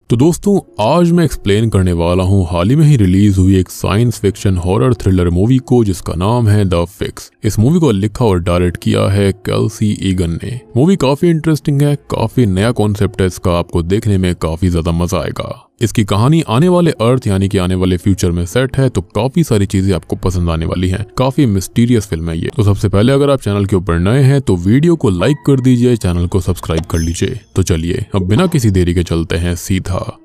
तो दोस्तों आज मैं एक्सप्लेन करने वाला हूँ हाल ही में ही रिलीज हुई एक science fiction horror thriller movie को जिसका नाम है द फिक्स। इस मूवी को लिखा और डायरेक्ट किया है केल्सी ईगन ने। मूवी काफी इंटरेस्टिंग है, काफी नया कॉन्सेप्ट है इसका, आपको देखने में काफी ज्यादा मजा आएगा। इसकी कहानी आने वाले अर्थ यानी कि आने वाले फ्यूचर में सेट है, तो काफी सारी चीजें आपको पसंद आने वाली हैं। काफी मिस्टीरियस फिल्म है ये। तो सबसे पहले अगर आप चैनल के ऊपर नए हैं तो वीडियो को लाइक कर दीजिए, चैनल को सब्सक्राइब कर लीजिए। तो चलिए अब बिना किसी देरी के चलते हैं सीधा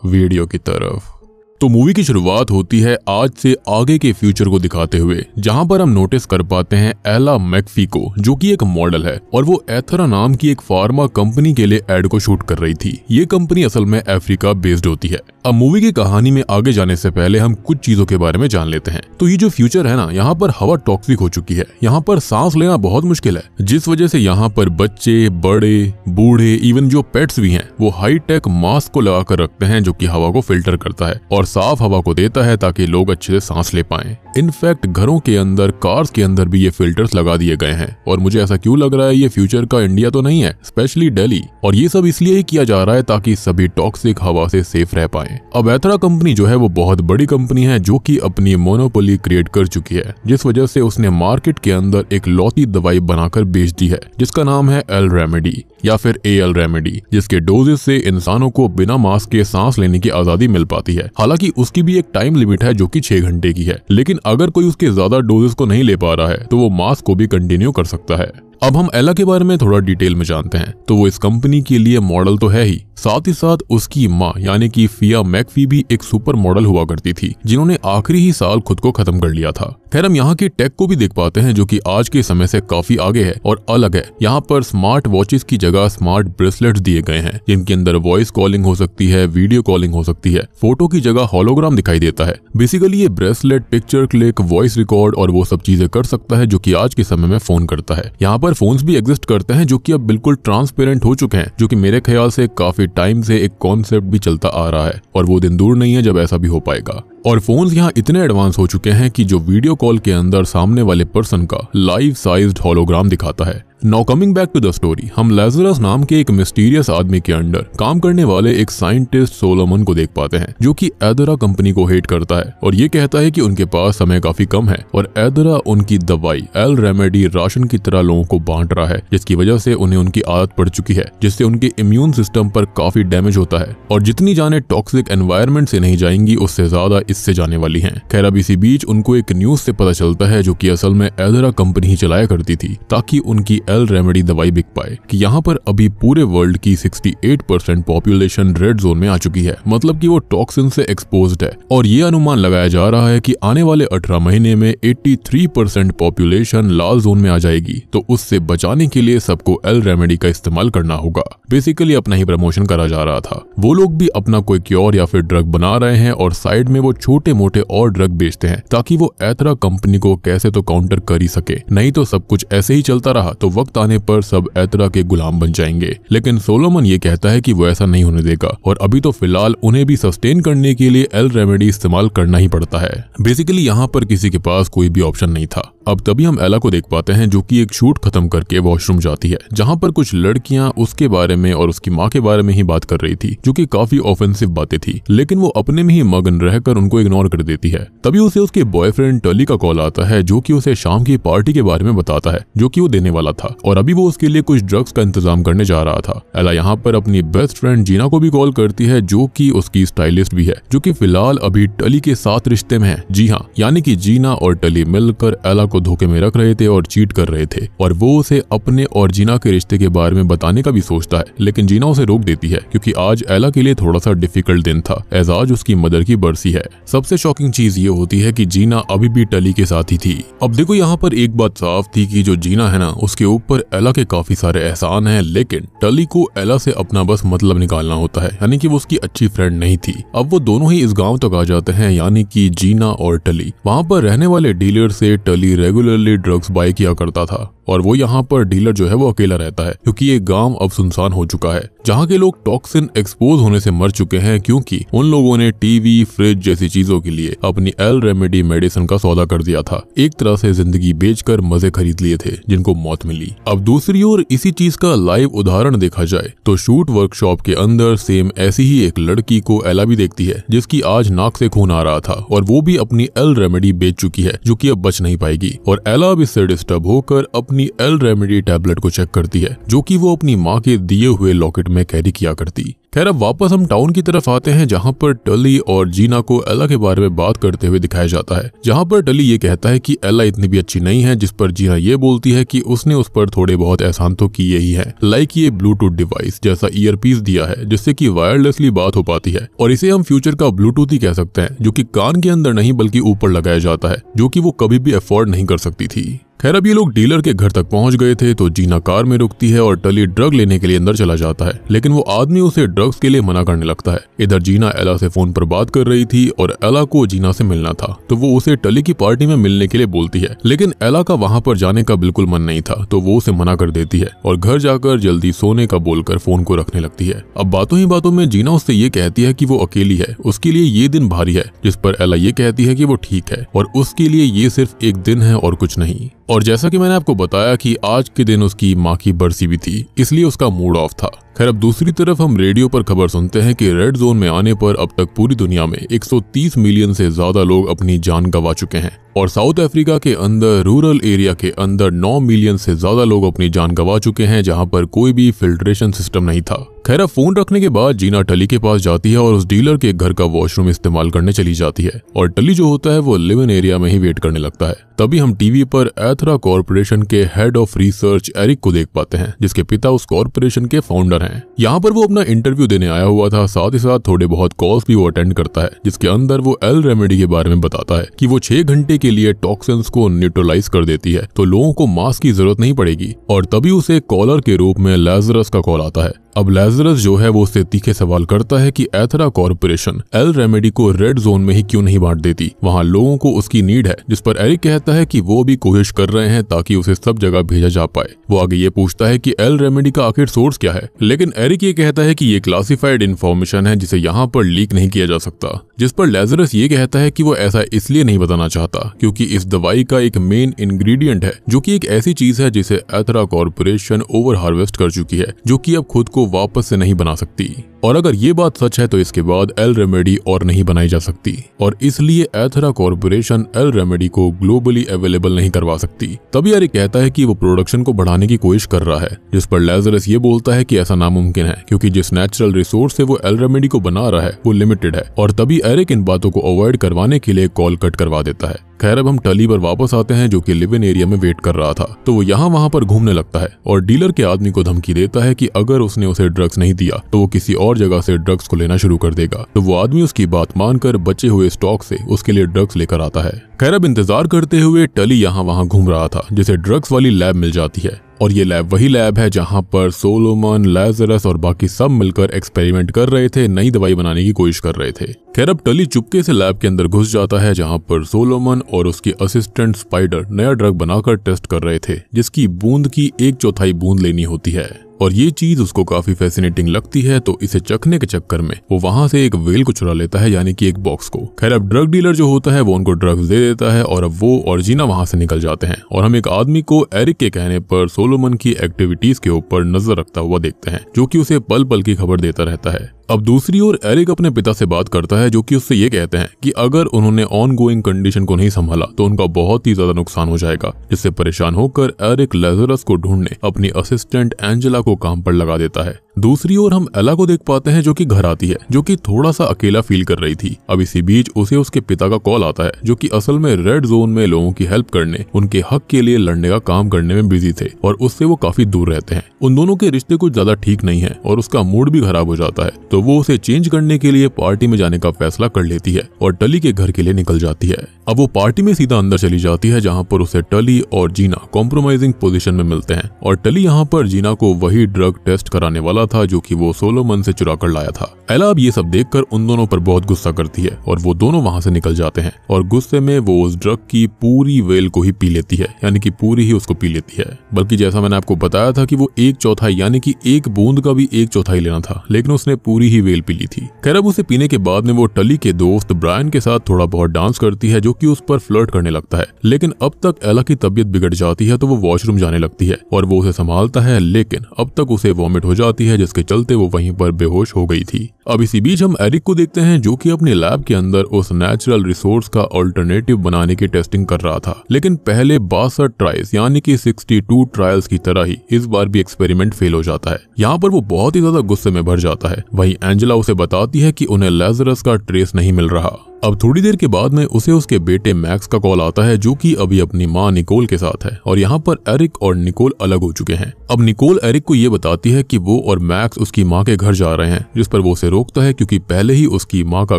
वीडियो की तरफ। तो मूवी की शुरुआत होती है आज से आगे के फ्यूचर को दिखाते हुए, जहां पर हम नोटिस कर पाते हैं एला मैकफी को, जो कि एक मॉडल है और वो एथरा नाम की एक फार्मा कंपनी के लिए एड को शूट कर रही थी। ये कंपनी असल में अफ्रीका बेस्ड होती है। अब मूवी की कहानी में आगे जाने से पहले हम कुछ चीजों के बारे में जान लेते हैं। तो ये जो फ्यूचर है ना, यहाँ पर हवा टॉक्सिक हो चुकी है, यहाँ पर सांस लेना बहुत मुश्किल है, जिस वजह से यहाँ पर बच्चे, बड़े, बूढ़े, इवन जो पेट्स भी हैं वो हाई टेक मास्क को लगा कर रखते हैं जो कि हवा को फिल्टर करता है और साफ हवा को देता है ताकि लोग अच्छे से सांस ले पाएं। इनफैक्ट घरों के अंदर, कार्स के अंदर भी ये फिल्टर्स लगा दिए गए हैं। और मुझे ऐसा क्यों लग रहा है ये फ्यूचर का इंडिया तो नहीं है, स्पेशली दिल्ली। और ये सब इसलिए ही किया जा रहा है ताकि सभी टॉक्सिक हवा से सेफ रह पाएं। अब एथरा कंपनी जो है वो बहुत बड़ी कंपनी है जो कि अपनी मोनोपोली क्रिएट कर चुकी है, जिस वजह से उसने मार्केट के अंदर एक लौती दवाई बनाकर बेच दी है जिसका नाम है एल रेमेडी या फिर एल रेमेडी, जिसके डोजेस से इंसानों को बिना मास्क के सांस लेने की आजादी मिल पाती है। हालांकि उसकी भी एक टाइम लिमिट है जो कि 6 घंटे की है, लेकिन अगर कोई उसके ज्यादा डोजेस को नहीं ले पा रहा है तो वो मास्क को भी कंटिन्यू कर सकता है। अब हम एला के बारे में थोड़ा डिटेल में जानते हैं। तो वो इस कंपनी के लिए मॉडल तो है ही, साथ ही साथ उसकी माँ यानी कि फिया मैकफी भी एक सुपर मॉडल हुआ करती थी, जिन्होंने आखिरी ही साल खुद को खत्म कर लिया था। खैर हम यहाँ की टेक को भी देख पाते हैं जो कि आज के समय से काफी आगे है और अलग है। यहाँ पर स्मार्ट वॉचेस की जगह स्मार्ट ब्रेसलेट्स दिए गए हैं जिनके अंदर वॉइस कॉलिंग हो सकती है, वीडियो कॉलिंग हो सकती है, फोटो की जगह होलोग्राम दिखाई देता है। बेसिकली ये bracelet picture click, voice record और वो सब चीजें कर सकता है जो कि आज के समय में फोन करता है। यहाँ पर फोन्स भी एग्जिस्ट करते हैं जो कि अब बिल्कुल ट्रांसपेरेंट हो चुके हैं, जो कि मेरे ख्याल से काफी टाइम से एक कॉन्सेप्ट भी चलता आ रहा है और वो दिन दूर नहीं है जब ऐसा भी हो पाएगा। और फोन्स यहाँ इतने एडवांस हो चुके हैं कि जो वीडियो कॉल के अंदर सामने वाले पर्सन का लाइव साइज्ड होलोग्राम दिखाता है। Now coming back to the story, हम लाजरस नाम के एक मिस्टीरियस आदमी के अंडर काम करने वाले एक साइंटिस्ट सोलोमन को देख पाते हैं जो कि एथरा कंपनी को हेट करता है और ये कहता है कि उनके पास समय काफी कम है और एथरा उनकी दवाई एल रेमेडी राशन की तरह लोगों को बांट रहा है, जिसकी वजह से उन्हें उनकी आदत पड़ चुकी है, जिससे उनके इम्यून सिस्टम पर काफी डैमेज होता है और जितनी जाने टॉक्सिक एनवायरनमेंट से नहीं जाएंगी उससे ज्यादा इससे जाने वाली हैं। खैर अब इसी बीच उनको एक न्यूज से पता चलता है जो कि असल में एथरा कंपनी ही चलाया करती थी ताकि उनकी एल रेमेडी दवाई बिक पाए, कि यहाँ पर अभी पूरे वर्ल्ड की 68% पॉपुलेशन रेड जोन में आ चुकी है, मतलब कि वो टॉक्सिन से एक्सपोज्ड है। और ये अनुमान लगाया जा रहा है कि आने वाले 18 महीने में 83% पॉपुलेशन लाल जोन में आ जाएगी। तो उससे बचाने के लिए सबको एल रेमेडी का इस्तेमाल करना होगा। बेसिकली अपना ही प्रमोशन करा जा रहा था। वो लोग भी अपना कोई क्योर या फिर ड्रग बना रहे हैं और साइड में वो छोटे मोटे और ड्रग बेचते हैं ताकि वो एथरा कंपनी को कैसे तो काउंटर कर ही सके। नहीं तो सब कुछ ऐसे ही चलता रहा तो वक्त आने पर सब एथरा के गुलाम बन जाएंगे। लेकिन सोलोमन ये कहता है कि वो ऐसा नहीं होने देगा और अभी तो फिलहाल उन्हें भी सस्टेन करने के लिए एल रेमेडी इस्तेमाल करना ही पड़ता है। बेसिकली यहाँ पर किसी के पास कोई भी ऑप्शन नहीं था। अब तभी हम एला को देख पाते हैं जो कि एक शूट खत्म करके वॉशरूम जाती है, जहाँ पर कुछ लड़कियां उसके बारे में और उसकी माँ के बारे में ही बात कर रही थी, जो कि काफी ऑफेंसिव बातें थी, लेकिन वो अपने में ही मगन रहकर उनको इग्नोर कर देती है। तभी उसे उसके बॉयफ्रेंड टली का कॉल आता है जो कि उसे शाम की पार्टी के बारे में बताता है जो कि वो देने वाला था और अभी वो उसके लिए कुछ ड्रग्स का इंतजाम करने जा रहा था। एला यहाँ पर अपनी बेस्ट फ्रेंड जीना को भी कॉल करती है जो कि उसकी स्टाइलिस्ट भी है, जो कि फिलहाल अभी टली के साथ रिश्ते में है। जी हाँ, यानी कि जीना और टली मिलकर एला को धोखे में रख रहे थे और चीट कर रहे थे और वो उसे अपने और जीना के रिश्ते के बारे में बताने का भी सोचता है, लेकिन जीना उसे रोक देती है क्योंकि आज एला के लिए थोड़ा सा डिफिकल्ट दिन था, एज आज उसकी मदर की बरसी है। सबसे शॉकिंग चीज ये होती है कि जीना अभी भी टली के साथ ही थी। अब देखो यहाँ पर एक बात साफ थी कि जो जीना है ना, उसके ऊपर एला के काफी सारे एहसान हैं, लेकिन टली को एला से अपना बस मतलब निकालना होता है, यानी कि वो उसकी अच्छी फ्रेंड नहीं थी। अब वो दोनों ही इस गांव तक आ जाते हैं, यानी कि जीना और टली। वहां पर रहने वाले डीलर से टली रेगुलरली ड्रग्स बाय किया करता था और वो यहाँ पर डीलर जो है वो अकेला रहता है क्योंकि ये गांव अब सुनसान हो चुका है, जहाँ के लोग टॉक्सिन एक्सपोज होने से मर चुके हैं क्योंकि उन लोगों ने टीवी, फ्रिज जैसी चीजों के लिए अपनी एल रेमेडी मेडिसिन का सौदा कर दिया था। एक तरह से जिंदगी बेचकर मजे खरीद लिए थे जिनको मौत मिली। अब दूसरी ओर इसी चीज का लाइव उदाहरण देखा जाए तो शूट वर्कशॉप के अंदर सेम ऐसी ही एक लड़की को एला भी देखती है जिसकी आज नाक से खून आ रहा था और वो भी अपनी एल रेमेडी बेच चुकी है जो कि अब बच नहीं पाएगी। और एला अब इससे डिस्टर्ब होकर अपनी एल रेमेडी टैबलेट को चेक करती है जो कि वो अपनी माँ के दिए हुए लॉकेट में कैरी किया करती। खैर अब वापस हम टाउन की तरफ आते हैं जहाँ पर टली और जीना को एला के बारे में बात करते हुए दिखाया जाता है, जहाँ पर टली ये कहता है कि एला इतनी भी अच्छी नहीं है, जिस पर जीना ये बोलती है कि उसने उस पर थोड़े बहुत एहसान तो किए ही है, लाइक ये ब्लूटूथ डिवाइस जैसा ईयरपीस दिया है जिससे कि वायरलेसली बात हो पाती है और इसे हम फ्यूचर का ब्लूटूथ ही कह सकते हैं, जो कि कान के अंदर नहीं बल्कि ऊपर लगाया जाता है, जो कि वो कभी भी अफोर्ड नहीं कर सकती थी। खैर अब ये लोग डीलर के घर तक पहुंच गए थे तो जीना कार में रुकती है और टली ड्रग लेने के लिए अंदर चला जाता है, लेकिन वो आदमी उसे ड्रग्स के लिए मना करने लगता है। इधर जीना एला से फोन पर बात कर रही थी और एला को जीना से मिलना था तो वो उसे टली की पार्टी में मिलने के लिए बोलती है, लेकिन एला का वहां पर जाने का बिल्कुल मन नहीं था तो वो उसे मना कर देती है और घर जाकर जल्दी सोने का बोलकर फोन को रखने लगती है। अब बातों ही बातों में जीना उससे ये कहती है कि वो अकेली है, उसके लिए ये दिन भारी है, जिस पर एला ये कहती है कि वो ठीक है और उसके लिए ये सिर्फ एक दिन है और कुछ नहीं। और जैसा कि मैंने आपको बताया कि आज के दिन उसकी माँ की बरसी भी थी, इसलिए उसका मूड ऑफ था। खैर अब दूसरी तरफ हम रेडियो पर खबर सुनते हैं कि रेड जोन में आने पर अब तक पूरी दुनिया में 130 मिलियन से ज्यादा लोग अपनी जान गंवा चुके हैं और साउथ अफ्रीका के अंदर रूरल एरिया के अंदर 9 मिलियन से ज्यादा लोग अपनी जान गंवा चुके हैं, जहां पर कोई भी फिल्ट्रेशन सिस्टम नहीं था। खैर अब फोन रखने के बाद जीना टली के पास जाती है और उस डीलर के घर का वॉशरूम इस्तेमाल करने चली जाती है और टली जो होता है वो लिव इन एरिया में ही वेट करने लगता है। तभी हम टीवी पर एथरा कॉर्पोरेशन के हेड ऑफ रिसर्च एरिक को देख पाते हैं, जिसके पिता उस कॉर्पोरेशन के फाउंडर हैं। यहाँ पर वो अपना इंटरव्यू देने आया हुआ था, साथ ही साथ थोड़े बहुत कॉल्स भी वो अटेंड करता है, जिसके अंदर वो एल रेमेडी के बारे में बताता है कि वो 6 घंटे के लिए टॉक्सिन्स को न्यूट्रलाइज कर देती है तो लोगों को मास्क की जरूरत नहीं पड़ेगी। और तभी उसे कॉलर के रूप में लैजरस का कॉल आता है। अब लैजरस जो है वो उससे तीखे सवाल करता है कि एथरा कॉर्पोरेशन एल रेमेडी को रेड जोन में ही क्यों नहीं बांट देती, वहाँ लोगों को उसकी नीड है। जिस पर एरिक कहता है कि वो भी कोशिश कर रहे हैं ताकि उसे सब जगह भेजा जा पाए। वो आगे ये पूछता है कि एल रेमेडी का आखिर सोर्स क्या है, लेकिन एरिक ये कहता है कि ये क्लासिफाइड इन्फॉर्मेशन है जिसे यहाँ पर लीक नहीं किया जा सकता। जिस पर लैजरस ये कहता है कि वो ऐसा इसलिए नहीं बताना चाहता क्योंकि इस दवाई का एक मेन इंग्रेडिएंट है जो कि एक ऐसी चीज है जिसे एथरा कॉर्पोरेशन ओवर हार्वेस्ट कर चुकी है, जो कि अब खुद को वापस से नहीं बना सकती। और अगर ये बात सच है तो इसके बाद एल रेमेडी और नहीं बनाई जा सकती और इसलिए एथरा कॉर्पोरेशन एल रेमेडी को ग्लोबली अवेलेबल नहीं करवा सकती। तभी एरिक कहता है कि वो प्रोडक्शन को बढ़ाने की कोशिश कर रहा है, जिस पर लैजरस ये बोलता है कि ऐसा नामुमकिन है क्योंकि जिस नेचुरल रिसोर्स से वो एल रेमेडी को बना रहा है वो लिमिटेड है। और तभी एरिक इन बातों को अवॉइड करवाने के लिए कॉल कट करवा देता है। खैर अब हम टली पर वापस आते हैं जो कि लिव इन एरिया में वेट कर रहा था, तो वो यहाँ वहाँ पर घूमने लगता है और डीलर के आदमी को धमकी देता है कि अगर उसने उसे ड्रग्स नहीं दिया तो वो किसी और जगह से ड्रग्स को लेना शुरू कर देगा। तो वो आदमी उसकी बात मानकर बचे हुए स्टॉक से उसके लिए ड्रग्स लेकर आता है। खैर अब इंतजार करते हुए टली यहाँ वहाँ घूम रहा था जिसे ड्रग्स वाली लैब मिल जाती है और ये लैब वही लैब है जहां पर सोलोमन, लैजरस और बाकी सब मिलकर एक्सपेरिमेंट कर रहे थे, नई दवाई बनाने की कोशिश कर रहे थे। खैर अब टली चुपके से लैब के अंदर घुस जाता है जहां पर सोलोमन और उसकी असिस्टेंट स्पाइडर नया ड्रग बनाकर टेस्ट कर रहे थे, जिसकी बूंद की 1/4 बूंद लेनी होती है और ये चीज उसको काफी फैसिनेटिंग लगती है। तो इसे चखने के चक्कर में वो वहां से एक वेल को चुरा लेता है, यानी कि एक बॉक्स को। खैर अब ड्रग डीलर जो होता है वो उनको ड्रग्स दे देता है और अब वो और जीना वहां से निकल जाते हैं और हम एक आदमी को एरिक के कहने पर सोलोमन की एक्टिविटीज के ऊपर नजर रखता हुआ देखते हैं, जो कि उसे पल पल की खबर देता रहता है। अब दूसरी ओर एरिक अपने पिता से बात करता है, जो कि उससे ये कहते हैं कि अगर उन्होंने ऑन गोइंग कंडीशन को नहीं संभाला तो उनका बहुत ही ज्यादा नुकसान हो जाएगा। जिससे परेशान होकर एरिक लैजरस को ढूंढने अपनी असिस्टेंट एंजेला को काम पर लगा देता है। दूसरी ओर हम एला को देख पाते हैं जो कि घर आती है, जो कि थोड़ा सा अकेला फील कर रही थी। अब इसी बीच उसे उसके पिता का कॉल आता है, जो कि असल में रेड जोन में लोगों की हेल्प करने, उनके हक के लिए लड़ने का काम करने में बिजी थे और उससे वो काफी दूर रहते हैं। उन दोनों के रिश्ते कुछ ज्यादा ठीक नहीं है और उसका मूड भी खराब हो जाता है, तो वो उसे चेंज करने के लिए पार्टी में जाने का फैसला कर लेती है और टली के घर के लिए निकल जाती है। अब वो पार्टी में सीधा अंदर चली जाती है जहाँ पर उसे टली और जीना कॉम्प्रोमाइजिंग पोजीशन में मिलते हैं और टली यहाँ पर जीना को वही ड्रग टेस्ट कराने वाला था जो कि वो सोलोमन से चुरा कर लाया था। एला अब ये सब देखकर उन दोनों पर बहुत गुस्सा करती है और वो दोनों वहां से निकल जाते हैं और गुस्से में वो उस ड्रग की पूरी वेल को ही पी लेती है, यानी कि पूरी ही उसको पी लेती है। बल्कि जैसा मैंने आपको बताया था कि वो 1/4 यानी कि एक बूंद का भी 1/4 लेना था, लेकिन उसने पूरी ही वेल पी ली थी। खैर अब उसे पीने के बाद में वो टली के दोस्त ब्रायन के साथ थोड़ा बहुत डांस करती है जो कि उस पर फ्लर्ट करने लगता है। लेकिन अब तक एला की तबीयत बिगड़ जाती है तो वो वॉशरूम जाने लगती है और वो उसे संभालता है, लेकिन अब तक उसे वॉमिट हो जाती है जिसके चलते वो वहीं पर बेहोश हो गई थी। अब इसी बीच हम एरिक को देखते हैं जो कि अपने लैब के अंदर उस नेचुरल रिसोर्स का अल्टरनेटिव बनाने की टेस्टिंग कर रहा था। लेकिन पहले 62 ट्रायल्स यानी कि 62 ट्रायल्स की तरह ही इस बार भी एक्सपेरिमेंट फेल हो जाता है। यहाँ पर वो बहुत ही ज्यादा गुस्से में भर जाता है। वहीं एंजेला उसे बताती है कि उन्हें लेज़रस का ट्रेस नहीं मिल रहा। अब थोड़ी देर के बाद में उसे उसके बेटे मैक्स का कॉल आता है जो कि अभी अपनी माँ निकोल के साथ है और यहाँ पर एरिक और निकोल अलग हो चुके हैं। अब निकोल एरिक को ये बताती है कि वो और मैक्स उसकी माँ के घर जा रहे हैं, जिस पर वो उसे रोकता है क्योंकि पहले ही उसकी माँ का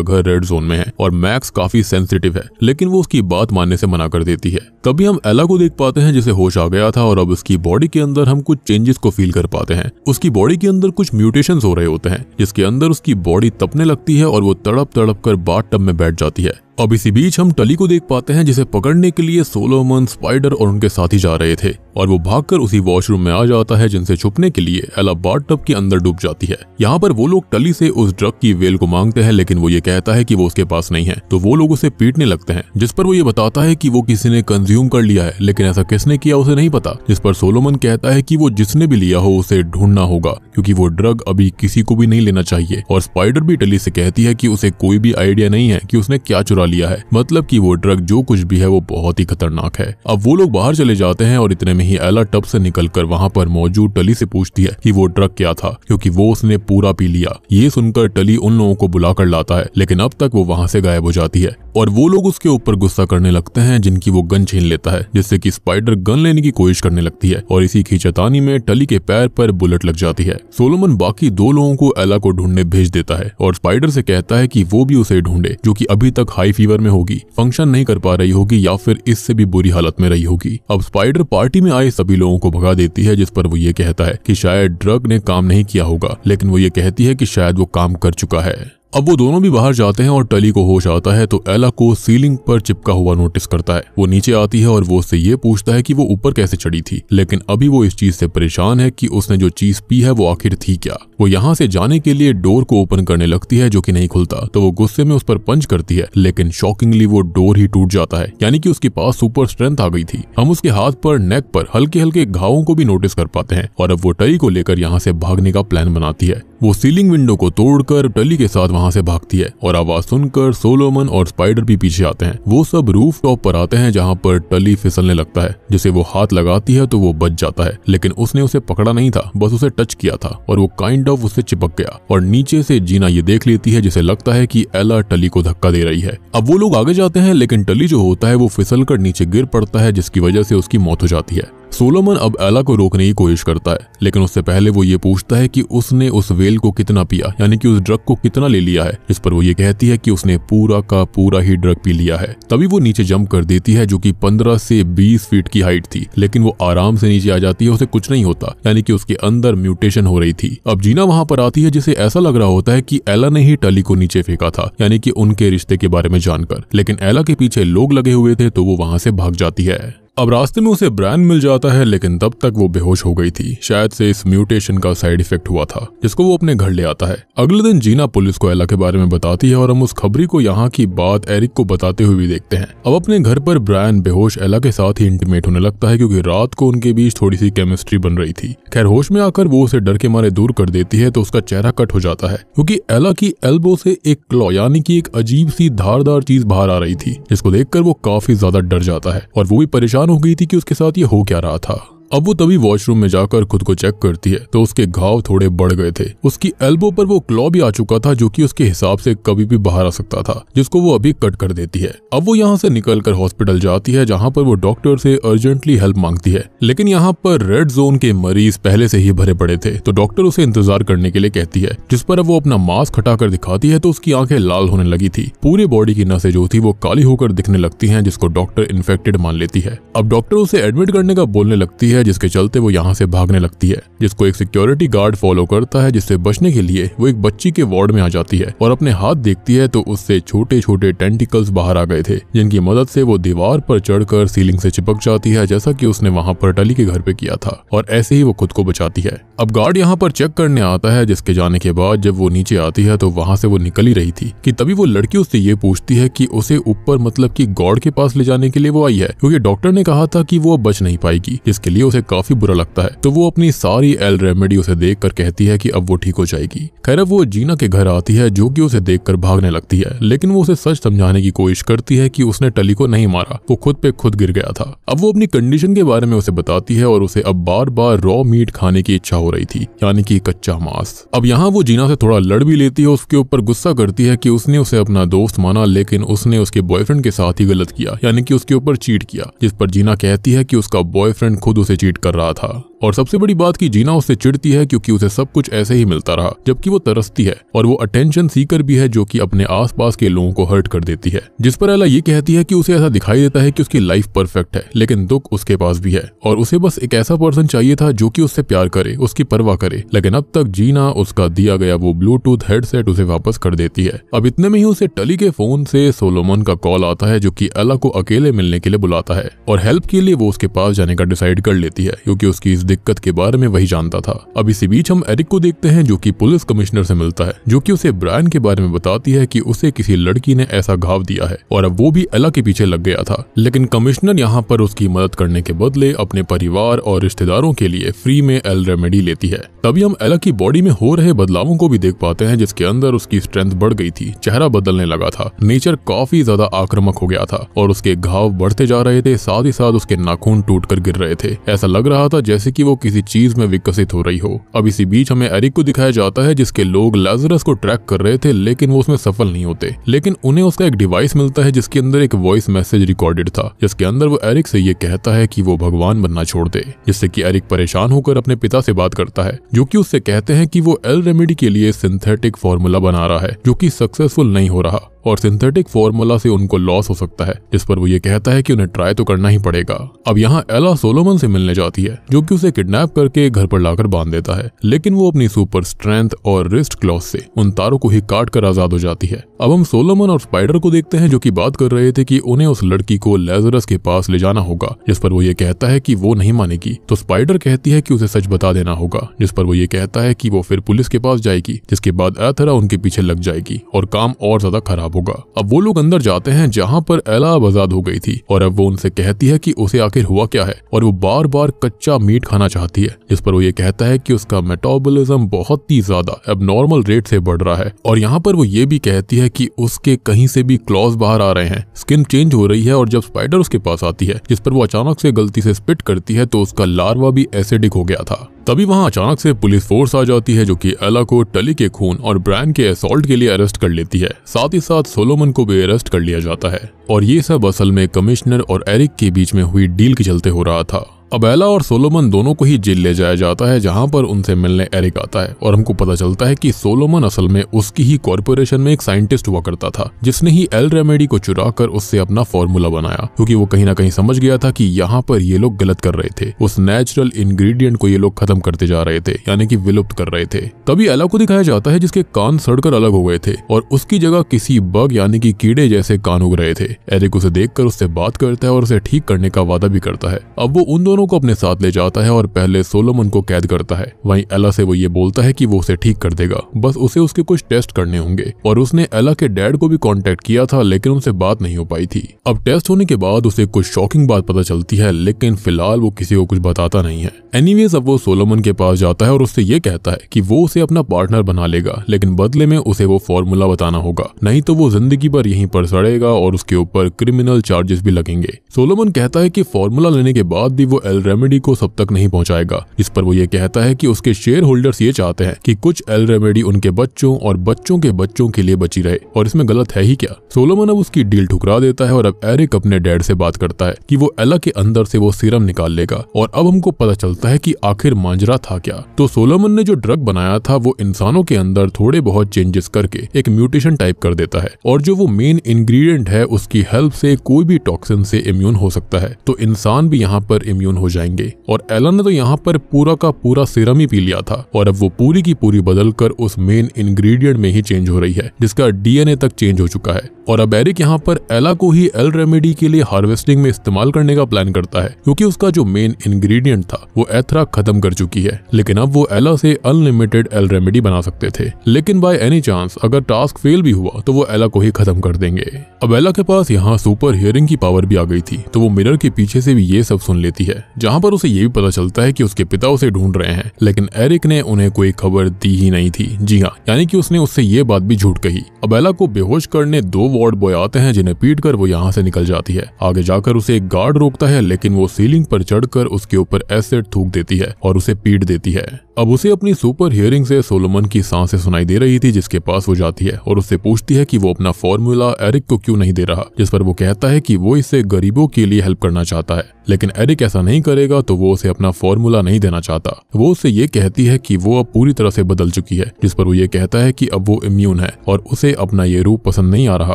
घर रेड जोन में है और मैक्स काफी सेंसिटिव है, लेकिन वो उसकी बात मानने से मना कर देती है। तभी हम एला को देख पाते हैं जिसे होश आ गया था और अब उसकी बॉडी के अंदर हम कुछ चेंजेस को फील कर पाते हैं। उसकी बॉडी के अंदर कुछ म्यूटेशंस हो रहे होते हैं जिसके अंदर उसकी बॉडी तपने लगती है और वो तड़प तड़प कर बाथटब में बैठ जाती है। अब इसी बीच हम टली को देख पाते हैं जिसे पकड़ने के लिए सोलोमन, स्पाइडर और उनके साथी जा रहे थे और वो भागकर उसी वॉशरूम में आ जाता है जिनसे छुपने के लिए एला बाथटब के अंदर डूब जाती है। यहाँ पर वो लोग टली से उस ड्रग की वेल को मांगते हैं, लेकिन वो ये कहता है कि वो उसके पास नहीं है, तो वो लोग उसे पीटने लगते हैं, जिस पर वो ये बताता है कि वो किसी ने कंज्यूम कर लिया है, लेकिन ऐसा किसने किया उसे नहीं पता। जिस पर सोलोमन कहता है कि वो जिसने भी लिया हो उसे ढूंढना होगा क्योंकि वो ड्रग अभी किसी को भी नहीं लेना चाहिए। और स्पाइडर भी टली से कहती है कि उसे कोई भी आइडिया नहीं है कि उसने क्या चुरा लिया है, मतलब कि वो ड्रग जो कुछ भी है वो बहुत ही खतरनाक है। अब वो लोग बाहर चले जाते हैं और इतने में ही एला टब से निकलकर वहां पर मौजूद टली से पूछती है कि वो ड्रग क्या था, क्योंकि वो उसने पूरा पी लिया। ये सुनकर टली उन लोगों को बुलाकर लाता है, लेकिन अब तक वो वहां से गायब हो जाती है और वो लोग उसके ऊपर गुस्सा करने लगते हैं जिनकी वो गन छीन लेता है, जिससे कि स्पाइडर गन लेने की कोशिश करने लगती है और इसी खींचतानी में टली के पैर पर बुलेट लग जाती है। सोलोमन बाकी 2 लोगों को एला को ढूंढने भेज देता है और स्पाइडर से कहता है कि वो भी उसे ढूंढे, जो कि अभी तक हाई फीवर में होगी, फंक्शन नहीं कर पा रही होगी या फिर इससे भी बुरी हालत में रही होगी। अब स्पाइडर पार्टी में आए सभी लोगों को भगा देती है, जिस पर वो ये कहता है कि शायद ड्रग ने काम नहीं किया होगा, लेकिन वो ये कहती है कि शायद वो काम कर चुका है। अब वो दोनों भी बाहर जाते हैं और टली को होश आता है तो एला को सीलिंग पर चिपका हुआ नोटिस करता है। वो नीचे आती है और वो उससे ये पूछता है कि वो ऊपर कैसे चढ़ी थी, लेकिन अभी वो इस चीज से परेशान है कि उसने जो चीज पी है वो आखिर थी क्या। वो यहाँ से जाने के लिए डोर को ओपन करने लगती है जो कि नहीं खुलता, तो वो गुस्से में उस पर पंच करती है, लेकिन शॉकिंगली वो डोर ही टूट जाता है, यानी कि उसके पास सुपर स्ट्रेंथ आ गई थी। हम उसके हाथ पर, नेक पर हल्के हल्के घावों को भी नोटिस कर पाते हैं और अब वो टली को लेकर यहाँ से भागने का प्लान बनाती है। वो सीलिंग विंडो को तोड़कर टली के साथ वहां से भागती है और आवाज सुनकर सोलोमन और स्पाइडर भी पीछे आते हैं। वो सब रूफ टॉप पर आते हैं जहां पर टली फिसलने लगता है, जिसे वो हाथ लगाती है तो वो बच जाता है, लेकिन उसने उसे पकड़ा नहीं था, बस उसे टच किया था और वो काइंड ऑफ उससे चिपक गया और नीचे से जीना ये देख लेती है, जिसे लगता है कि एला टली को धक्का दे रही है। अब वो लोग आगे जाते हैं, लेकिन टली जो होता है वो फिसल कर नीचे गिर पड़ता है, जिसकी वजह से उसकी मौत हो जाती है। सोलोमन अब एला को रोकने की कोशिश करता है, लेकिन उससे पहले वो ये पूछता है कि उसने उस वेल को कितना पिया, यानी कि उस ड्रग को कितना ले लिया है, इस पर वो ये कहती है कि उसने पूरा का पूरा ही ड्रग पी लिया है। तभी वो नीचे जंप कर देती है, जो कि 15 से 20 फीट की हाइट थी, लेकिन वो आराम से नीचे आ जाती है, उसे कुछ नहीं होता, यानी कि उसके अंदर म्यूटेशन हो रही थी। अब जीना वहां पर आती है, जिसे ऐसा लग रहा होता है कि एला ने ही टली को नीचे फेंका था, यानी कि उनके रिश्ते के बारे में जानकर, लेकिन एला के पीछे लोग लगे हुए थे तो वो वहां से भाग जाती है। अब रास्ते में उसे ब्रायन मिल जाता है, लेकिन तब तक वो बेहोश हो गई थी। शायद से इस म्यूटेशन का साइड इफेक्ट हुआ था, जिसको वो अपने घर ले आता है। अगले दिन जीना पुलिस को एला के बारे में बताती है और हम उस खबरी को यहाँ की बात एरिक को बताते हुए भी देखते हैं। अब अपने घर पर ब्रायन बेहोश एला के साथ ही इंटीमेट होने लगता है, क्योंकि रात को उनके बीच थोड़ी सी केमिस्ट्री बन रही थी। खैर होश में आकर वो उसे डर के मारे दूर कर देती है तो उसका चेहरा कट हो जाता है, क्योंकि एला की एल्बो से एक क्लॉ यानी कि एक अजीब सी धारदार चीज बाहर आ रही थी, जिसको देखकर वो काफी ज्यादा डर जाता है और वो भी परेशान हो गई थी कि उसके साथ ये हो क्या रहा था। अब वो तभी वॉशरूम में जाकर खुद को चेक करती है तो उसके घाव थोड़े बढ़ गए थे। उसकी एल्बो पर वो क्लॉ भी आ चुका था, जो कि उसके हिसाब से कभी भी बाहर आ सकता था, जिसको वो अभी कट कर देती है। अब वो यहाँ से निकलकर हॉस्पिटल जाती है, जहाँ पर वो डॉक्टर से अर्जेंटली हेल्प मांगती है, लेकिन यहाँ पर रेड जोन के मरीज पहले से ही भरे पड़े थे, तो डॉक्टर उसे इंतजार करने के लिए कहती है, जिस पर अब वो अपना मास्क हटाकर दिखाती है तो उसकी आंखें लाल होने लगी थी। पूरे बॉडी की नसें जो थी वो काली होकर दिखने लगती है, जिसको डॉक्टर इन्फेक्टेड मान लेती है। अब डॉक्टर उसे एडमिट करने का बोलने लगती है, है, जिसके चलते वो यहाँ से भागने लगती है, जिसको एक सिक्योरिटी गार्ड फॉलो करता है, जिससे बचने के लिए वो एक बच्ची के वार्ड में आ जाती है और अपने हाथ देखती है तो उससे छोटे छोटे टेंटिकल्स बाहर आ गए थे, जिनकी मदद से वो दीवार पर चढ़कर सीलिंग से चिपक जाती है, जैसा कि उसने वहां पर टली के घर पे किया था, और ऐसे ही वो खुद को बचाती है। अब गार्ड यहाँ पर चेक करने आता है, जिसके जाने के बाद जब वो नीचे आती है तो वहां से वो निकल ही रही थी कि तभी वो लड़की उससे ये पूछती है कि उसे ऊपर मतलब कि गॉड के पास ले जाने के लिए वो आई है, क्योंकि डॉक्टर ने कहा था कि वो बच नहीं पाएगी, जिसके लिए उसे काफी बुरा लगता है। तो वो अपनी सारी एल रेमेडी उसे देख कर कहती है कि अब वो ठीक हो जाएगी। खैर अब वो जीना के घर आती है, जो कि उसे देखकर भागने लगती है, लेकिन वो उसे सच समझाने की कोशिश करती है कि उसने टली को नहीं मारा, वो खुद पे खुद गिर गया था। अब वो अपनी कंडीशन के बारे में उसे बताती है और उसे अब बार बार रॉ मीट खाने की इच्छा हो रही थी, यानी कि कच्चा मांस। अब यहाँ वो जीना से थोड़ा लड़ भी लेती है, उसके ऊपर गुस्सा करती है कि उसने उसे अपना दोस्त माना, लेकिन उसने उसके बॉयफ्रेंड के साथ ही गलत किया, यानी कि उसके ऊपर चीट किया, जिस पर जीना कहती है कि उसका बॉयफ्रेंड खुद उसे चीट कर रहा था। और सबसे बड़ी बात कि जीना उससे चिढ़ती है क्योंकि उसे सब कुछ ऐसे ही मिलता रहा, जबकि वो तरसती है और वो अटेंशन सीकर भी है, जो कि अपने आसपास के लोगों को हर्ट कर देती है। जिस पर एला ये कहती है कि उसे ऐसा दिखाई देता है कि उसकी लाइफ परफेक्ट है, लेकिन दुख उसके पास भी है और उसे बस एक ऐसा पर्सन चाहिए था जो कि उससे प्यार करे, उसकी परवाह करे। लेकिन अब तक जीना उसका दिया गया वो ब्लूटूथ हेडसेट उसे वापस कर देती है। अब इतने में ही उसे टली के फोन से सोलोमन का कॉल आता है, जो कि एला को अकेले मिलने के लिए बुलाता है और हेल्प के लिए वो उसके पास जाने का डिसाइड कर लेती है, क्योंकि उसकी इस दिक्कत के बारे में वही जानता था। अब इसी बीच हम एरिक को देखते हैं, जो कि पुलिस कमिश्नर से मिलता है, जो कि उसे ब्रायन के बारे में बताती है कि उसे किसी लड़की ने ऐसा घाव दिया है और अब वो भी एला के पीछे लग गया था। लेकिन कमिश्नर यहाँ पर उसकी मदद करने के बदले अपने परिवार और रिश्तेदारों के लिए फ्री में एल रेमेडी लेती है। तभी हम एला की बॉडी में हो रहे बदलावों को भी देख पाते हैं, जिसके अंदर उसकी स्ट्रेंथ बढ़ गई थी, चेहरा बदलने लगा था, नेचर काफी ज्यादा आक्रामक हो गया था और उसके घाव बढ़ते जा रहे थे, साथ ही साथ उसके नाखून टूटकर गिर रहे थे। ऐसा लग रहा था जैसे कि वो किसी चीज में विकसित हो रही हो। अब इसी बीच हमें एरिक को दिखाया जाता है, जिसके लोग लाजरस को ट्रैक कर रहे थे, लेकिन वो उसमें सफल नहीं होते। लेकिन उन्हें उसका एक डिवाइस मिलता है, जिसके अंदर एक वॉइस मैसेज रिकॉर्डेड था, जिसके अंदर वो एरिक से ये कहता है कि वो भगवान बनना छोड़ दे, जिससे कि एरिक परेशान होकर अपने पिता से बात करता है, जो कि उससे कहते हैं कि वो एल रेमेडी के लिए सिंथेटिक फॉर्मूला बना रहा है, जो कि सक्सेसफुल नहीं हो रहा और सिंथेटिक फॉर्मूला से उनको लॉस हो सकता है, जिस पर वो ये कहता है कि उन्हें ट्राई तो करना ही पड़ेगा। अब यहाँ एला सोलोमन से मिलने जाती है, जो कि उसे किडनैप करके घर पर लाकर बांध देता है, लेकिन वो अपनी सुपर स्ट्रेंथ और रिस्ट क्लॉथ से उन तारों को ही काट कर आजाद हो जाती है। अब हम सोलोमन और स्पाइडर को देखते हैं, जो कि बात कर रहे थे कि उन्हें उस लड़की को लाजरस के पास ले जाना होगा, जिस पर वो ये कहता है कि वो नहीं मानेगी। तो स्पाइडर कहती है कि उसे सच बता देना होगा, जिस पर वो ये कहता है कि वो फिर पुलिस के पास जाएगी, जिसके बाद एथरा उनके पीछे लग जाएगी और काम और ज्यादा खराब होगा। अब वो लोग अंदर जाते हैं, जहाँ पर एला आजाद हो गई थी और अब वो उनसे कहती है कि उसे आखिर हुआ क्या है और वो बार बार कच्चा मीट खाना चाहती है, जिस पर वो ये कहता है कि उसका मेटाबॉलिज्म बहुत ही ज्यादा एबनॉर्मल रेट से बढ़ रहा है। और यहाँ पर वो ये भी कहती है कि उसके कहीं से भी क्लॉज बाहर आ रहे हैं, स्किन चेंज हो रही है। और जब स्पाइडर उसके पास आती है, जिस पर वो अचानक से गलती से स्पिट करती है, तो उसका लार्वा भी एसिडिक हो गया था। तभी वहां अचानक से पुलिस फोर्स आ जाती है, जो कि एला को टली के खून और ब्रायन के असॉल्ट के लिए अरेस्ट कर लेती है। साथ ही साथ सोलोमन को भी अरेस्ट कर लिया जाता है और ये सब असल में कमिश्नर और एरिक के बीच में हुई डील के चलते हो रहा था। अब एला और सोलोमन दोनों को ही जेल ले जाया जाता है, जहां पर उनसे मिलने एरिक आता है और हमको पता चलता है कि सोलोमन असल में उसकी ही कॉर्पोरेशन में एक साइंटिस्ट हुआ करता था, जिसने ही एल रेमेडी को चुरा कर उससे अपना फॉर्मूला बनाया, क्योंकि वो कहीं ना कहीं समझ गया था कि यहाँ पर ये लोग गलत कर रहे थे, उस नेचुरल इंग्रेडिएंट को ये लोग खत्म करते जा रहे थे, यानी कि विलुप्त कर रहे थे। तभी एला को दिखाया जाता है, जिसके कान सड़कर अलग हो गए थे और उसकी जगह किसी बग यानी कि कीड़े जैसे कान उग रहे थे। एरिक उसे देखकर उससे बात करता है और उसे ठीक करने का वादा भी करता है। अब वो उन दोनों को अपने साथ ले जाता है और पहले सोलोमन को कैद करता है। वहीं एला से वो ये बोलता है कि वो उसे ठीक कर देगा, बस उसे उसके कुछ टेस्ट करने होंगे। और उसने एला के डैड को भी कांटेक्ट किया था, लेकिन उनसे बात नहीं हो पाई थी। अब टेस्ट होने के बाद उसे कुछ शॉकिंग बात पता चलती है, लेकिन फिलहाल वो किसी को कुछ बताता नहीं है। एनीवेज अब वो सोलोमन के पास जाता है और उससे ये कहता है कि वो उसे अपना पार्टनर बना लेगा, लेकिन बदले में उसे वो फॉर्मूला बताना होगा, नहीं तो वो जिंदगी भर यहीं पर सड़ेगा और उसके ऊपर क्रिमिनल चार्जेस भी लगेंगे। सोलोमन कहता है कि फॉर्मूला लेने के बाद भी वो एल रेमेडी को सब तक नहीं पहुंचाएगा, इस पर वो ये कहता है कि उसके शेयर होल्डर्स ये चाहते हैं कि कुछ एल रेमेडी उनके बच्चों और बच्चों के बच्चों के लिए बची रहे, और इसमें गलत है ही क्या। सोलोमन अब उसकी डील ठुकरा देता है और अब एरिक अपने डैड से बात करता है कि वो एला के अंदर से वो सीरम निकाल लेगा। और अब हमको पता चलता है कि आखिर मांजरा था क्या। तो सोलोमन ने जो ड्रग बनाया था वो इंसानों के अंदर थोड़े बहुत चेंजेस करके एक म्यूटेशन टाइप कर देता है, और जो वो मेन इंग्रेडिएंट है उसकी हेल्प से कोई भी टॉक्सिन से इम्यून हो सकता है। तो इंसान भी यहाँ पर इम्यून हो जाएंगे। और एला ने तो यहाँ पर पूरा का पूरा सीरम ही पी लिया था और अब वो पूरी की पूरी बदल कर उस मेन इंग्रेडिएंट में ही चेंज हो रही है, जिसका डीएनए तक चेंज हो चुका है। और अब एरिक यहाँ पर एला को ही एल रेमेडी के लिए हार्वेस्टिंग में इस्तेमाल करने का प्लान करता है, क्योंकि उसका जो मेन इंग्रेडिएंट था वो एथरा खत्म कर चुकी है। लेकिन अब वो एला से अनलिमिटेड एल रेमेडी बना सकते थे, लेकिन बाय एनी चांस अगर टास्क फेल भी हुआ तो वो एला को ही खत्म कर देंगे। अब एला के पास यहाँ सुपर हियरिंग की पावर भी आ गई थी, तो वो मिरर के पीछे से भी ये सब सुन लेती है, जहाँ पर उसे ये भी पता चलता है कि उसके पिता उसे ढूंढ रहे हैं। लेकिन एरिक ने उन्हें कोई खबर दी ही नहीं थी। जी हाँ, यानी कि उसने उससे ये बात भी झूठ कही। अब एला को बेहोश करने 2 वार्ड बॉय आते हैं, जिन्हें पीट कर वो यहाँ से निकल जाती है। आगे जाकर उसे एक गार्ड रोकता है, लेकिन वो सीलिंग पर चढ़कर उसके ऊपर एसिड थूक देती है और उसे पीट देती है। अब उसे अपनी सुपर हियरिंग से सोलोमन की सांसें सुनाई दे रही थी, जिसके पास वो जाती है और उससे पूछती है कि वो अपना फॉर्मूला एरिक को क्यों नहीं दे रहा, जिस पर वो कहता है कि वो इससे गरीबों के लिए हेल्प करना चाहता है। लेकिन एरिक ऐसा नहीं करेगा, तो वो उसे अपना फॉर्मूला नहीं देना चाहता। वो उससे ये कहती है कि वो अब पूरी तरह से बदल चुकी है, जिस पर वो ये कहता है कि अब वो इम्यून है और उसे अपना ये रूप पसंद नहीं आ रहा।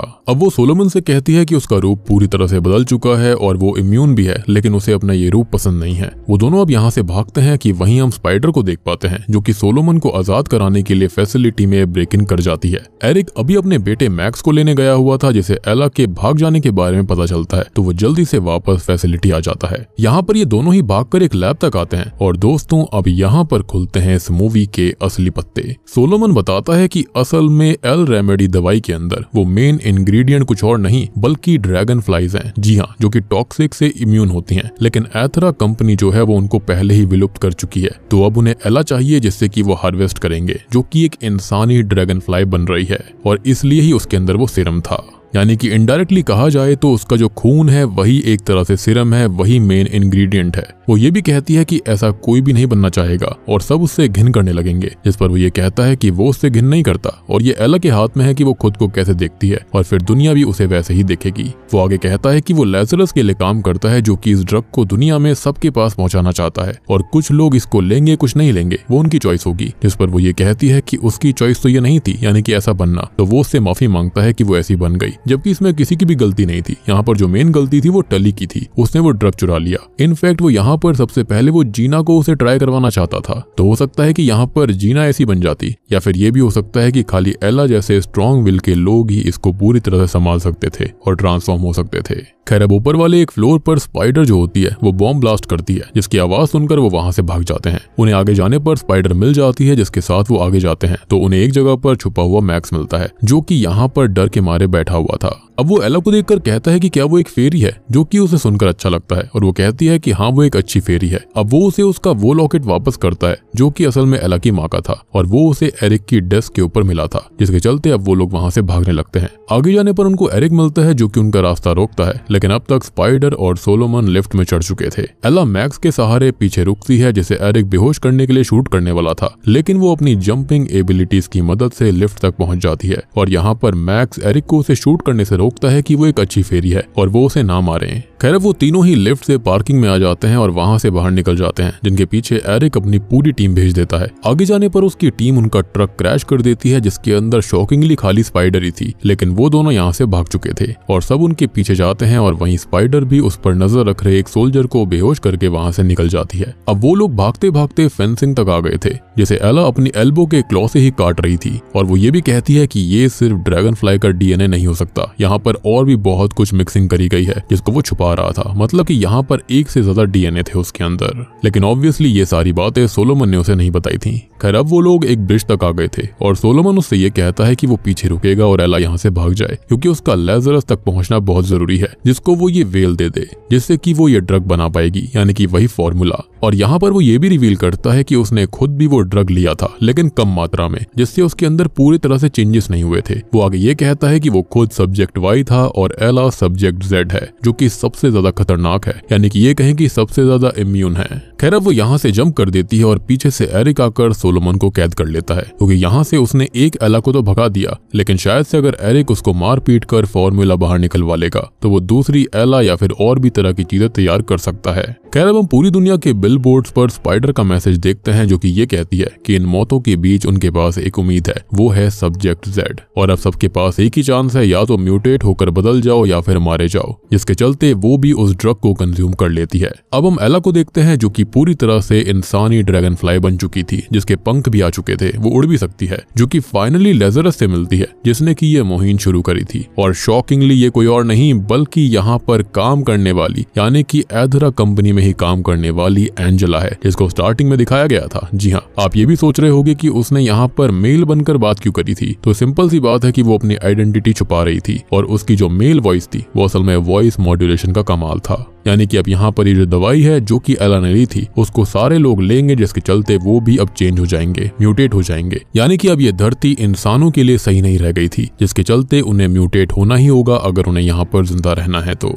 अब वो सोलोमन से कहती है कि उसका रूप पूरी तरह से बदल चुका है और वो इम्यून भी है, लेकिन उसे अपना ये रूप पसंद नहीं है। वो दोनों अब यहाँ से भागते हैं कि वहीं हम स्पाइडर को देख पाते हैं, जो कि सोलोमन को आजाद कराने के लिए फैसिलिटी में ब्रेक इन कर जाती है। एरिक अभी अपने बेटे मैक्स को लेने गया हुआ था, जिसे एला के भाग जाने के बारे में पता चलता है, तो वो जल्दी से वापस फैसिलिटी आ जाता है। यहाँ पर ये दोनों ही भागकर एक लैब तक आते हैं और दोस्तों अब यहाँ पर खुलते हैं इस मूवी के असली पत्ते। सोलोमन बताता है कि असल में एल रेमेडी दवाई के अंदर वो मेन इंग्रेडिएंट कुछ और नहीं बल्कि ड्रैगन फ्लाइज हैं। जी हाँ, जो कि टॉक्सिक से इम्यून होती हैं, लेकिन एथरा कंपनी जो है वो उनको पहले ही विलुप्त कर चुकी है। तो अब उन्हें एला चाहिए जिससे कि वो हार्वेस्ट करेंगे, जो कि एक इंसानी ड्रैगन फ्लाई बन रही है और इसलिए ही उसके अंदर वो सीरम था। यानी कि इनडायरेक्टली कहा जाए तो उसका जो खून है वही एक तरह से सीरम है, वही मेन इंग्रेडिएंट है। वो ये भी कहती है कि ऐसा कोई भी नहीं बनना चाहेगा और सब उससे घिन करने लगेंगे, जिस पर वो ये कहता है कि वो उससे घिन नहीं करता और ये एला के हाथ में है कि वो खुद को कैसे देखती है और फिर दुनिया भी उसे वैसे ही देखेगी। वो आगे कहता है कि वो लेजरस के लिए काम करता है, जो कि इस ड्रग को दुनिया में सबके पास पहुंचाना चाहता है और कुछ लोग इसको लेंगे कुछ नहीं लेंगे, वो उनकी चॉइस होगी। जिस पर वो ये कहती है कि उसकी चॉइस तो ये नहीं थी, यानी कि ऐसा बनना। तो वो उससे माफी मांगता है कि वो ऐसी बन गई, जबकि इसमें किसी की भी गलती नहीं थी। यहाँ पर जो मेन गलती थी वो टली की थी, उसने वो ड्रग चुरा लिया। इनफैक्ट वो यहाँ पर सबसे पहले वो जीना को उसे ट्राई करवाना चाहता था। तो हो सकता है कि यहाँ पर जीना ऐसी बन जाती, या फिर ये भी हो सकता है कि खाली एला जैसे स्ट्रॉन्ग विल के लोग ही इसको पूरी तरह से संभाल सकते थे और ट्रांसफॉर्म हो सकते थे। खैर अब ऊपर वाले एक फ्लोर पर स्पाइडर जो होती है वो बॉम्ब ब्लास्ट करती है, जिसकी आवाज सुनकर वो वहां से भाग जाते हैं। उन्हें आगे जाने पर स्पाइडर मिल जाती है, जिसके साथ वो आगे जाते हैं तो उन्हें एक जगह पर छुपा हुआ मैक्स मिलता है, जो कि यहाँ पर डर के मारे बैठा हुआ था। अब वो एला को देखकर कहता है कि क्या वो एक फेरी है, जो कि उसे सुनकर अच्छा लगता है और वो कहती है कि हाँ वो एक अच्छी फेरी है। अब वो उसे उसका वो लॉकेट वापस करता है, जो कि असल में एला की माँ का था और वो उसे एरिक की डेस्क के ऊपर मिला था, जिसके चलते अब वो लोग वहां से भागने लगते हैं। आगे जाने पर उनको एरिक मिलता है, जो कि उनका रास्ता रोकता है, लेकिन अब तक स्पाइडर और सोलोमन लिफ्ट में चढ़ चुके थे। एला मैक्स के सहारे पीछे रुकती है, जिसे एरिक बेहोश करने के लिए शूट करने वाला था, लेकिन वो अपनी जंपिंग एबिलिटीज की मदद से लिफ्ट तक पहुंच जाती है और यहाँ पर मैक्स एरिक को उसे शूट करने से रोकता है कि वो एक अच्छी फेरी है और वो उसे ना मारे। खैर वो तीनों ही लिफ्ट से पार्किंग में आ जाते हैं और वहां से बाहर निकल जाते हैं, जिनके पीछे एरिक अपनी पूरी टीम भेज देता है। आगे जाने पर उसकी टीम उनका ट्रक क्रैश कर देती है, जिसके अंदर शॉकिंगली खाली स्पाइडर ही थी, लेकिन वो दोनों यहाँ से भाग चुके थे और सब उनके पीछे जाते हैं और वहीं स्पाइडर भी उस पर नजर रख रहे एक सोल्जर को बेहोश करके वहां से निकल जाती है। अब वो लोग भागते भागते फेंसिंग तक आ गए थे, जिसे एला अपनी एल्बो के क्लॉ से ही काट रही थी और वो ये भी कहती है कि ये सिर्फ ड्रैगन फ्लाई का डीएनए नहीं हो सकता, यहाँ पर और भी बहुत कुछ मिक्सिंग करी गई है जिसको वो छुपा रहा था, मतलब कि यहाँ पर एक से ज्यादा डीएनए थे उसके अंदर। लेकिन ऑब्वियसली ये सारी बातें सोलोमन ने उसे नहीं बताई थी। खैर अब वो लोग एक ब्रिज तक आ गए थे और सोलोमन उससे ये कहता है कि वो पीछे रुकेगा और एला यहाँ से भाग जाए, क्योंकि उसका लेजरस तक पहुंचना बहुत जरूरी है, जिसको वो ये वेल दे दे, जिससे कि वो ये ड्रग बना पाएगी, यानी कि वही फॉर्मूला। और यहाँ पर वो ये भी रिवील करता है कि उसने खुद भी वो ड्रग लिया था, लेकिन कम मात्रा में, जिससे उसके अंदर पूरी तरह से चेंजेस नहीं हुए थे। वो आगे ये कहता है कि वो खुद सब्जेक्ट वाई था और एला सब्जेक्ट जेड है, जो कि सबसे ज्यादा खतरनाक है, यानी कि ये कहें कि सबसे ज्यादा इम्यून है। खैर अब वो यहाँ से जंप कर देती है और पीछे से एरिक आकर सोलोमन को कैद कर लेता है, क्योंकि यहाँ से उसने एक एला को तो भगा दिया, लेकिन शायद से अगर एरिक उसको मार पीट कर फॉर्मूला बाहर निकलवा लेगा तो वो दूसरी एला या फिर और भी तरह की चीजें तैयार कर सकता है। खैर अब हम पूरी दुनिया के बिलबोर्ड्स पर स्पाइडर का मैसेज देखते हैं, जो कि ये कहती है कि इन मौतों के बीच उनके पास एक उम्मीद है, वो है सब्जेक्ट जेड, और अब सबके पास एक ही चांस है, या तो म्यूटेट होकर बदल जाओ या फिर मारे जाओ, जिसके चलते वो भी उस ड्रग को कंज्यूम कर लेती है। अब हम एला को देखते हैं जो कि पूरी तरह से इंसानी ड्रैगन फ्लाई बन चुकी थी, जिसके पंख भी आ चुके थे, वो उड़ भी सकती है, जो कि फाइनली लेजरस से मिलती है जिसने की ये मुहिम शुरू करी थी। और शॉकिंगली ये कोई और नहीं बल्कि यहाँ पर काम करने वाली यानी कि एथरा कंपनी में ही काम करने वाली एंजेला है, जिसको स्टार्टिंग में दिखाया गया था। जी हाँ, आप ये भी सोच रहे होंगे कि उसने यहाँ पर मेल बनकर बात क्यों करी थी, तो सिंपल सी बात है कि वो अपनी आइडेंटिटी छुपा रही थी और उसकी जो मेल वॉइस थी वो असल में वॉइस मॉड्यूलेशन का कमाल था। यानी कि अब यहाँ पर ये जो दवाई है जो कि एला ने ली थी उसको सारे लोग लेंगे, जिसके चलते वो भी अब चेंज हो जाएंगे, म्यूटेट हो जाएंगे। यानी कि अब ये धरती इंसानों के लिए सही नहीं रह गई थी, जिसके चलते उन्हें म्यूटेट होना ही होगा अगर उन्हें यहाँ पर जिंदा रहना है तो।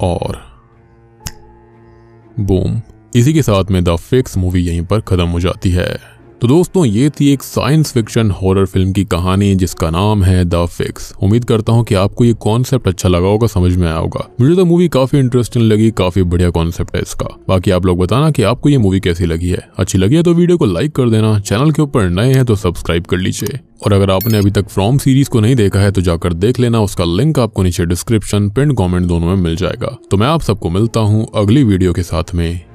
और बूम, इसी के साथ में द फिक्स मूवी यहीं पर खत्म हो जाती है। तो दोस्तों ये थी एक साइंस फिक्शन हॉरर फिल्म की कहानी जिसका नाम है द फिक्स। उम्मीद करता हूँ कि आपको ये कॉन्सेप्ट अच्छा लगा होगा, समझ में आया होगा। मुझे तो मूवी काफी इंटरेस्टिंग लगी, काफी बढ़िया कॉन्सेप्ट है इसका। बाकी आप लोग बताना कि आपको ये मूवी कैसी लगी है। अच्छी लगी है तो वीडियो को लाइक कर देना, चैनल के ऊपर नए हैं तो सब्सक्राइब कर लीजिए, और अगर आपने अभी तक फ्रॉम सीरीज को नहीं देखा है तो जाकर देख लेना, उसका लिंक आपको नीचे डिस्क्रिप्शन, पिन कमेंट दोनों में मिल जाएगा। तो मैं आप सबको मिलता हूँ अगली वीडियो के साथ में।